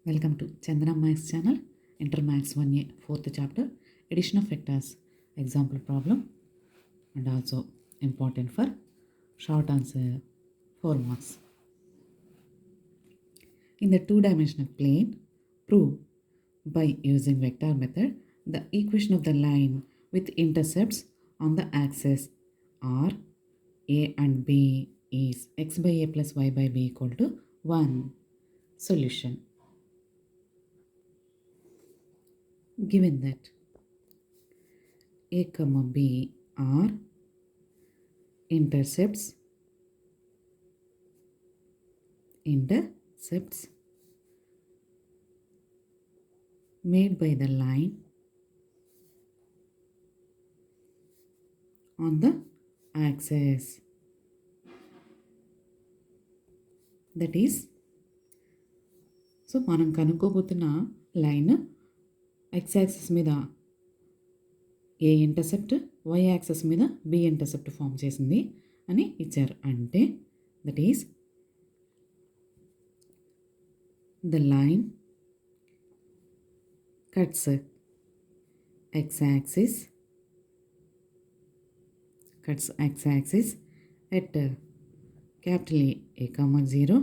Welcome to Chandana Maths channel, Inter Maths 1A, 4th chapter, Addition of Vectors, example problem, and also important for short answer 4 marks. In the two-dimensional plane, prove by using vector method the equation of the line with intercepts on the axis r, a and b is x by a plus y by b equal to 1. Solution. Given that a comma b are intercepts made by the line on the axis, that is, so మనం కనుక్కోబోతున్న line X axis మీద ఏ intercept, why axis మీద B intercept form చేసింది అని ఇచ్చారు. అంటే that is the line cuts x axis at capital A comma 0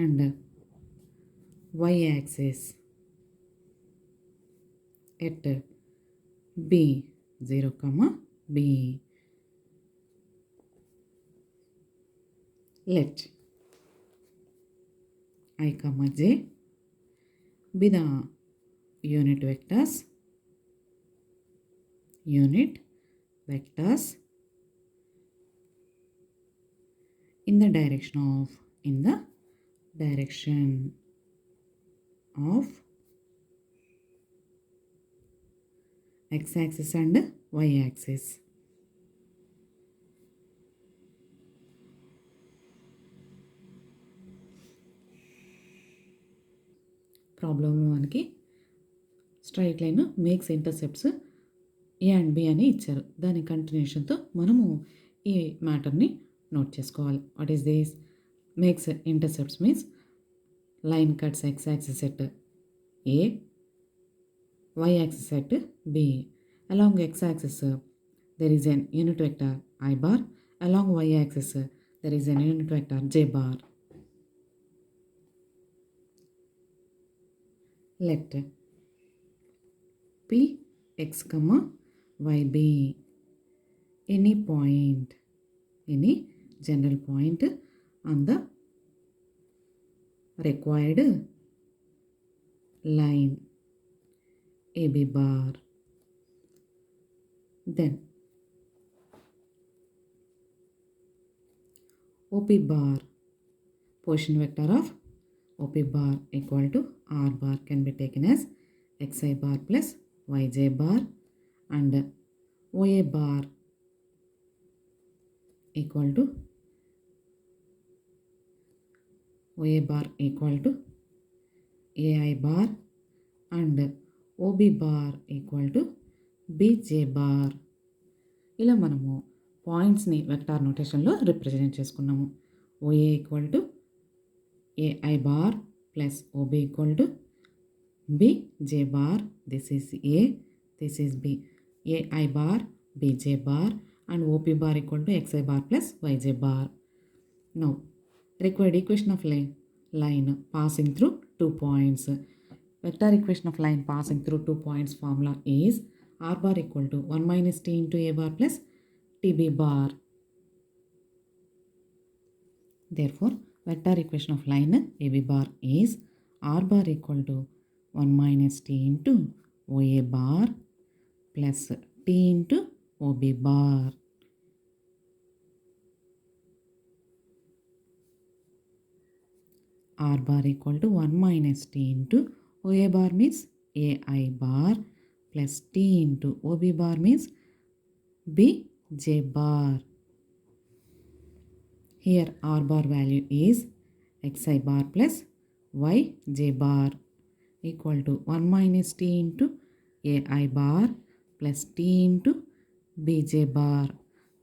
and y axis at b 0 comma b. Let I comma j be the unit vectors in the direction of x-axis and y-axis. ప్రాబ్లంలో మనకి straight line makes intercepts a and b అని ఇచ్చారు. దాని కంటిన్యూషన్తో మనము ఈ మ్యాటర్ని note చేసుకోవాలి. What is this? Makes intercepts means line cuts x axis at a, y axis at b. Along x axis there is an unit vector i bar, along y axis there is an unit vector j bar. Let p x comma y b any general point on the required line AB bar. Then OP bar, position vector of OP bar equal to R bar can be taken as xi bar plus yj bar and OA bar equal to AI bar and OB bar equal to BJ bar. ఇలా మనము పాయింట్స్ని vector నోటేషన్లో represent చేసుకున్నాము. OA equal to AI bar plus OB equal to BJ bar. This is A, this is B. AI bar, BJ bar and OP bar equal to XI bar plus YJ bar. Now, required equation of line passing through 2 points. Vector equation of line passing through 2 points formula is R bar equal to 1 minus T into A bar plus TB bar. Therefore, vector equation of line AB bar is R bar equal to 1 minus T into OA bar plus T into OB bar. R bar equal to 1 minus T into OA bar means AI bar plus T into OB bar means BJ bar. Here R bar value is XI bar plus YJ bar equal to 1 minus T into AI bar plus T into BJ bar.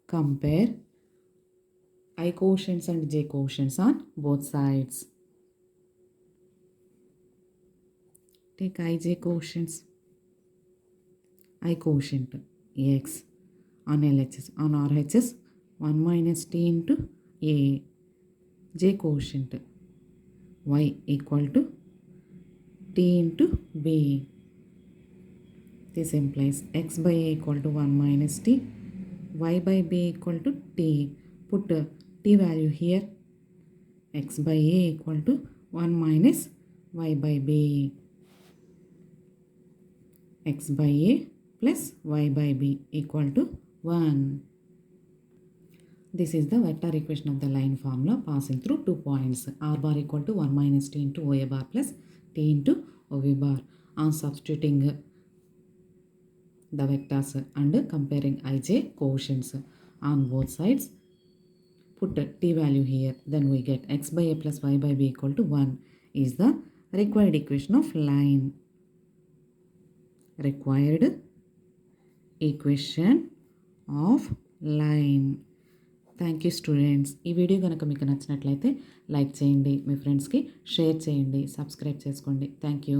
Compare I coefficients and J coefficients on both sides. Take ij quotients. I quotient x on LHS. On RHS 1 minus t into a. J quotient y equal to t into b. This implies x by a equal to 1 minus t, y by b equal to t. Put t value here. X by a equal to 1 minus y by b. X by a plus y by b equal to 1. This is the vector equation of the line formula passing through 2 points. R bar equal to 1 minus t into OA bar plus t into OB bar. On substituting the vectors and comparing ij quotients on both sides, put t value here, then we get x by a plus y by b equal to 1 is the required equation of line. Required equation of line. Thank you students. ఈ video కనుక మీకు నచ్చినట్లయితే like చేయండి, మీ ఫ్రెండ్స్కి share చేయండి, subscribe చేసుకోండి. Thank you.